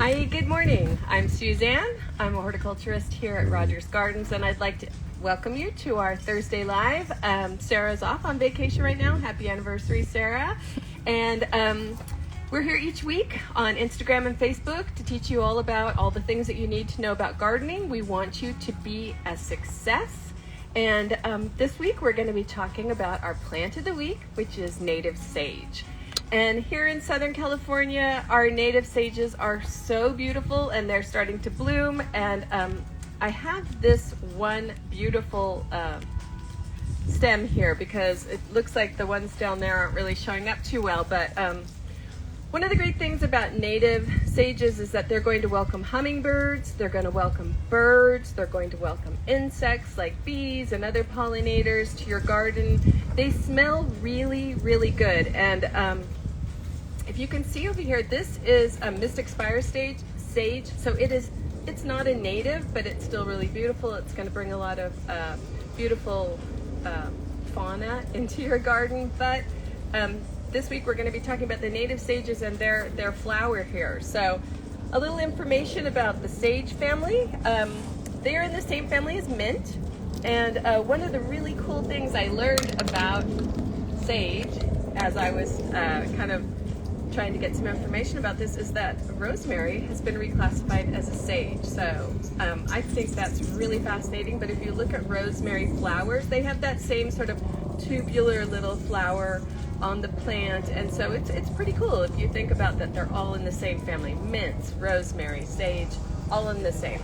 Hi, good morning. I'm Suzanne. I'm a horticulturist here at Rogers Gardens, and I'd like to welcome you to our Thursday Live. Sarah's off on vacation right now. Happy anniversary, Sarah. And we're here each week on Instagram and Facebook to teach you all about all the things that you need to know about gardening. We want you to be a success. And this week we're going to be talking about our plant of the week, which is native sage. And here in Southern California, our native sages are so beautiful and they're starting to bloom. And I have this one beautiful stem here because it looks like the ones down there aren't really showing up too well. But one of the great things about native sages is that they're going to welcome hummingbirds, they're going to welcome birds, they're going to welcome insects like bees and other pollinators to your garden. They smell really, really good. And if you can see over here, this is a mystic spire sage sage. So it's not a native, but it's still really beautiful. It's going to bring a lot of beautiful fauna into your garden. But this week we're going to be talking about the native sages and their flower here. So a little information about the sage family. They are in the same family as mint. And one of the really cool things I learned about sage as I was kind of trying to get some information about this is that rosemary has been reclassified as a sage. So I think that's really fascinating. But if you look at rosemary flowers, they have that same sort of tubular little flower on the plant. And so it's pretty cool if you think about that. They're all in the same family. Mint, rosemary, sage, all in the same.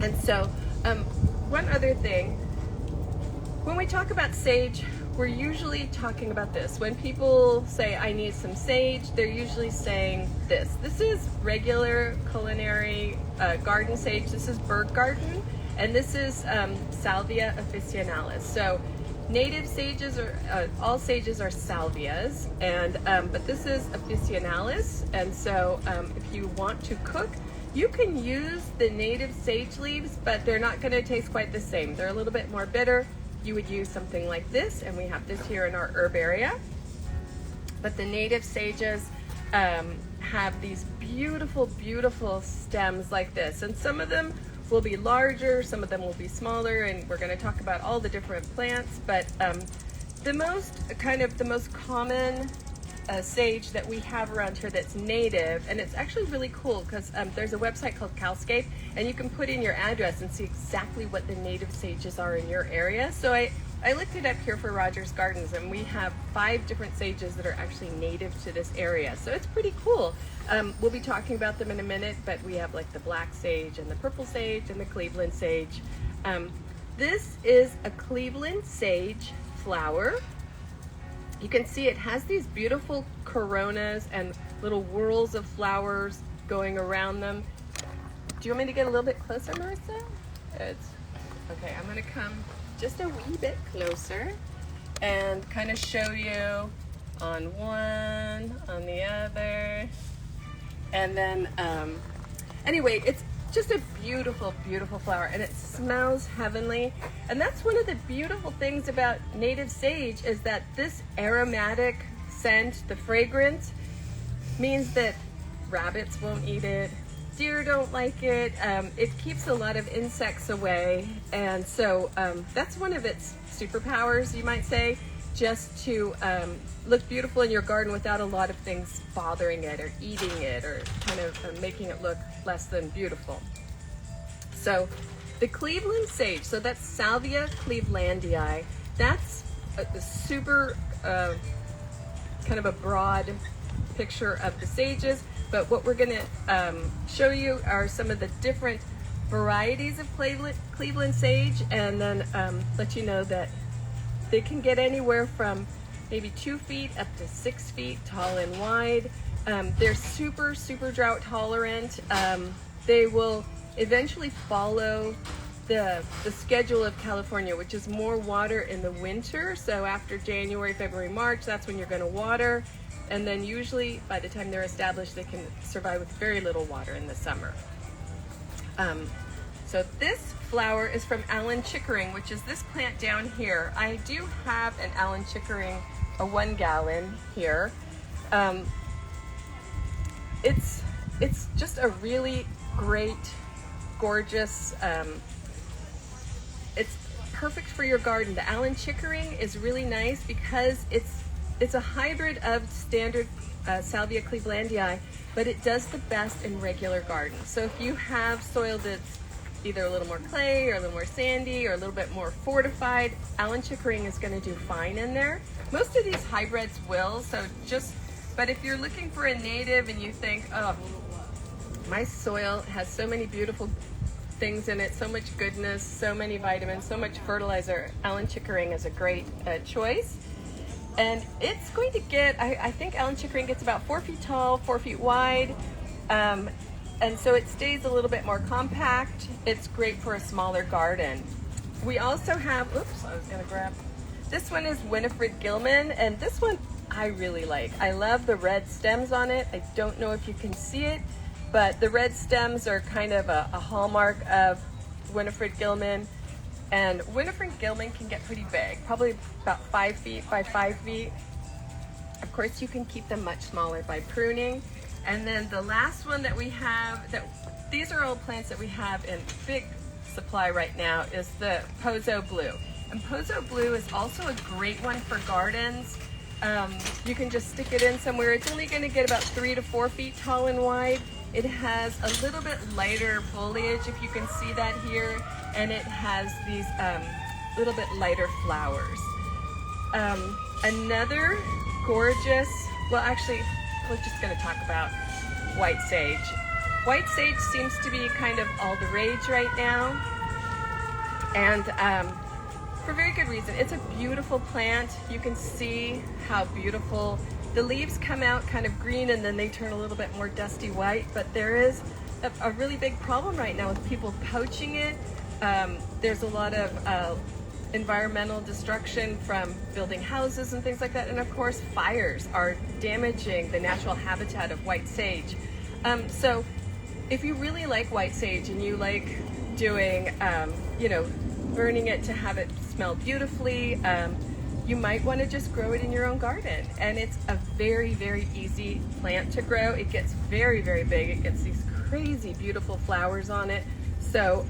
And so one other thing, when we talk about sage, we're usually talking about this. When people say, I need some sage, they're usually saying this. This is regular culinary garden sage. This is bird garden, and this is Salvia officinalis. So native sages are, all sages are salvias, and but this is officinalis. And so if you want to cook, you can use the native sage leaves, but they're not going to taste quite the same. They're a little bit more bitter. You would use something like this, and we have this here in our herbaria. But the native sages have these beautiful, beautiful stems like this. And some of them will be larger, some of them will be smaller, and we're going to talk about all the different plants. But the most common sage that we have around here that's native, and it's actually really cool because there's a website called Calscape, and you can put in your address and see exactly what the native sages are in your area. So I looked it up here for Rogers Gardens, and we have 5 different sages that are actually native to this area. So it's pretty cool. We'll be talking about them in a minute, but we have like the black sage and the purple sage and the Cleveland sage. This is a Cleveland sage flower. You can see it has these beautiful coronas and little whorls of flowers going around them. Do you want me to get a little bit closer, Marissa? Okay, I'm gonna come just a wee bit closer and kind of show you on one, on the other. And then, anyway, it's just a beautiful, beautiful flower, and it smells heavenly. And that's one of the beautiful things about native sage is that this aromatic scent, the fragrance, means that rabbits won't eat it, deer don't like it, it keeps a lot of insects away. And so that's one of its superpowers, you might say, just to look beautiful in your garden without a lot of things bothering it or eating it or kind of making it look less than beautiful. So the Cleveland sage, so that's Salvia clevelandii, that's a super kind of a broad picture of the sages. But what we're going to show you are some of the different varieties of Cleveland sage, and then let you know that they can get anywhere from maybe 2 feet up to 6 feet tall and wide. They're super, super drought tolerant. They will eventually follow the schedule of California, which is more water in the winter. So after January, February, March, that's when you're going to water. And then usually by the time they're established, they can survive with very little water in the summer. So this flower is from Allen Chickering, which is this plant down here. I do have an Allen Chickering, a 1 gallon here. It's it's just a really great, gorgeous, it's perfect for your garden. The Allen Chickering is really nice because it's a hybrid of standard Salvia clevelandii, but it does the best in regular gardens. So if you have soil that's either a little more clay or a little more sandy or a little bit more fortified, Allen Chickering is going to do fine in there. Most of these hybrids will, but if you're looking for a native and you think, oh, my soil has so many beautiful things in it, so much goodness, so many vitamins, so much fertilizer, Allen Chickering is a great choice. And it's going to get, I think Allen Chickering gets about 4 feet tall, 4 feet wide. And so it stays a little bit more compact. It's great for a smaller garden. We also have, this one is Winifred Gilman, and this one I really like. I love the red stems on it. I don't know if you can see it, but the red stems are kind of a hallmark of Winifred Gilman. And Winifred Gilman can get pretty big, probably about 5 feet by 5 feet. Of course, you can keep them much smaller by pruning. And then the last one that we have, these are all plants that we have in big supply right now, is the Pozo Blue. And Pozo Blue is also a great one for gardens. You can just stick it in somewhere. It's only going to get about 3 to 4 feet tall and wide. It has a little bit lighter foliage, if you can see that here, and it has these little bit lighter flowers. Another gorgeous, well actually, we're just going to talk about white sage. White sage seems to be kind of all the rage right now, and for very good reason. It's a beautiful plant. You can see how beautiful the leaves come out, kind of green, and then they turn a little bit more dusty white, but there is a really big problem right now with people poaching it. There's a lot of environmental destruction from building houses and things like that, and of course fires are damaging the natural habitat of white sage. So if you really like white sage and you like doing, burning it to have it smell beautifully, you might want to just grow it in your own garden. And it's a very, very easy plant to grow. It gets very, very big. It gets these crazy beautiful flowers on it. So,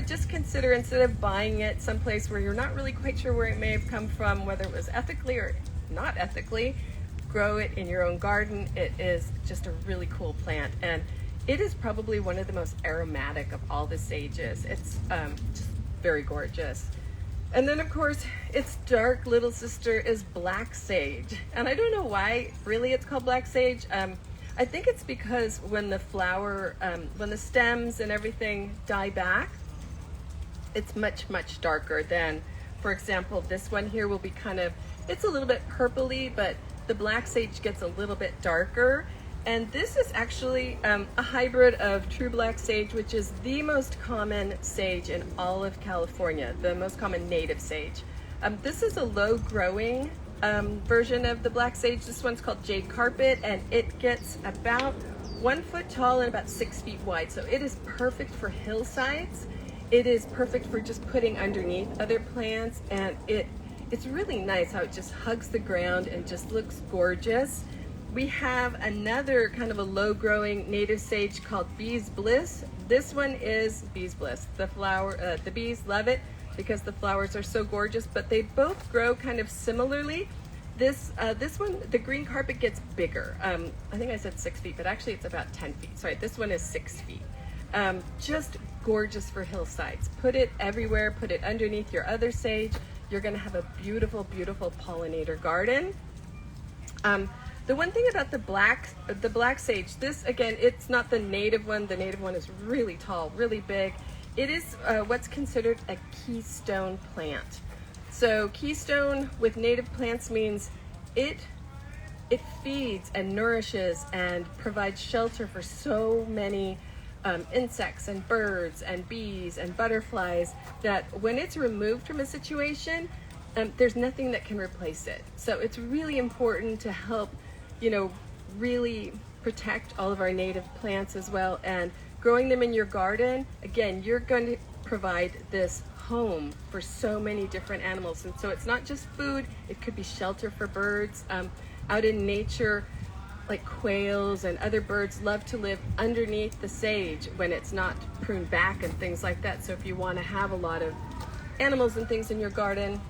just consider, instead of buying it someplace where you're not really quite sure where it may have come from, whether it was ethically or not ethically, grow it in your own garden. It is just a really cool plant. And it is probably one of the most aromatic of all the sages. It's just very gorgeous. And then of course, its dark little sister is black sage. And I don't know why really it's called black sage. I think it's because when the flower, when the stems and everything die back, it's much, much darker than, for example, this one here will be it's a little bit purpley, but the black sage gets a little bit darker. And this is actually a hybrid of true black sage, which is the most common sage in all of California, the most common native sage. This is a low-growing version of the black sage. This one's called Jade Carpet, and it gets about 1 foot tall and about 6 feet wide. So it is perfect for hillsides. It is perfect for just putting underneath other plants, and it's really nice how it just hugs the ground and just looks gorgeous. We have another kind of a low-growing native sage called Bee's Bliss. This one is Bee's Bliss. The bees love it because the flowers are so gorgeous, but they both grow kind of similarly. This one, the green carpet, gets bigger. I think I said 6 feet, but actually it's about 10 feet. Sorry, this one is 6 feet. Just gorgeous for hillsides. Put it everywhere, put it underneath your other sage. You're gonna have a beautiful, beautiful pollinator garden. The one thing about the black sage, this again, it's not the native one. The native one is really tall, really big. It is what's considered a keystone plant. So keystone with native plants means it feeds and nourishes and provides shelter for so many insects and birds and bees and butterflies that when it's removed from a situation, there's nothing that can replace it. So it's really important to help really protect all of our native plants as well, and growing them in your garden, again, you're going to provide this home for so many different animals. And so it's not just food, it could be shelter for birds. Out in nature, like quails and other birds love to live underneath the sage when it's not pruned back and things like that. So if you want to have a lot of animals and things in your garden,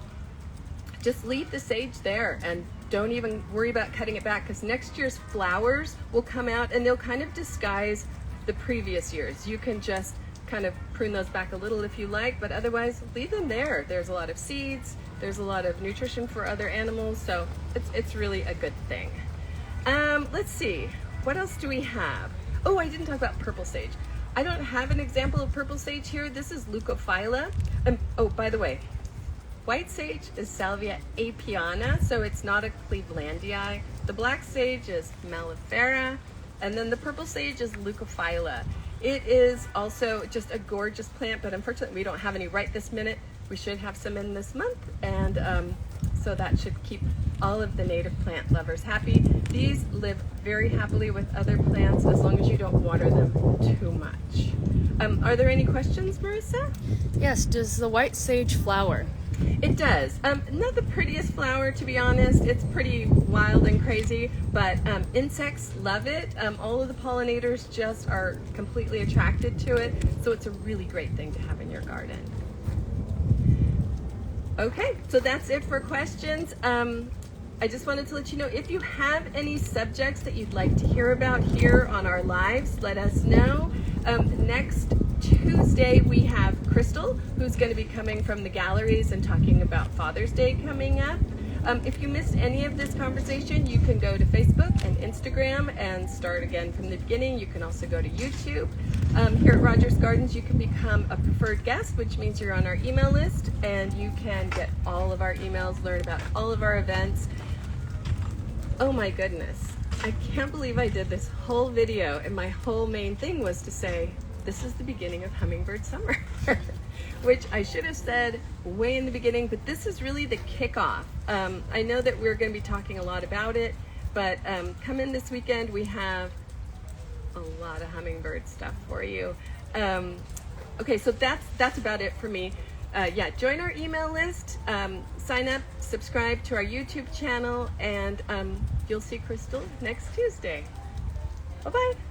just leave the sage there and don't even worry about cutting it back, because next year's flowers will come out and they'll kind of disguise the previous years. You can just kind of prune those back a little if you like, but otherwise leave them there. There's a lot of seeds, there's a lot of nutrition for other animals, so it's really a good thing. Let's see, what else do we have? Oh, I didn't talk about purple sage. I don't have an example of purple sage here. This is Leucophylla. Oh, by the way, white sage is Salvia apiana, so it's not a Clevelandii. The black sage is Mellifera, and then the purple sage is Leucophylla. It is also just a gorgeous plant, but unfortunately we don't have any right this minute. We should have some in this month, and so that should keep all of the native plant lovers happy. These live very happily with other plants as long as you don't water them too much. Are there any questions, Marissa? Yes, does the white sage flower? It does. Not the prettiest flower, to be honest. It's pretty wild and crazy, but insects love it. All of the pollinators just are completely attracted to it, so it's a really great thing to have in your garden. Okay, so that's it for questions. I just wanted to let you know, if you have any subjects that you'd like to hear about here on our lives, let us know. Next Tuesday we have Crystal, who's going to be coming from the galleries and talking about Father's Day coming up. If you missed any of this conversation, you can go to Facebook and Instagram and start again from the beginning. You can also go to YouTube. Here at Rogers Gardens, you can become a preferred guest, which means you're on our email list, and you can get all of our emails, learn about all of our events. Oh my goodness, I can't believe I did this whole video, and my whole main thing was to say, this is the beginning of Hummingbird Summer, which I should have said way in the beginning, but this is really the kickoff. I know that we're going to be talking a lot about it, but come in this weekend, we have a lot of hummingbird stuff for you. Okay, so that's about it for me. Yeah, join our email list, sign up, subscribe to our YouTube channel, and you'll see Crystal next Tuesday. Bye-bye.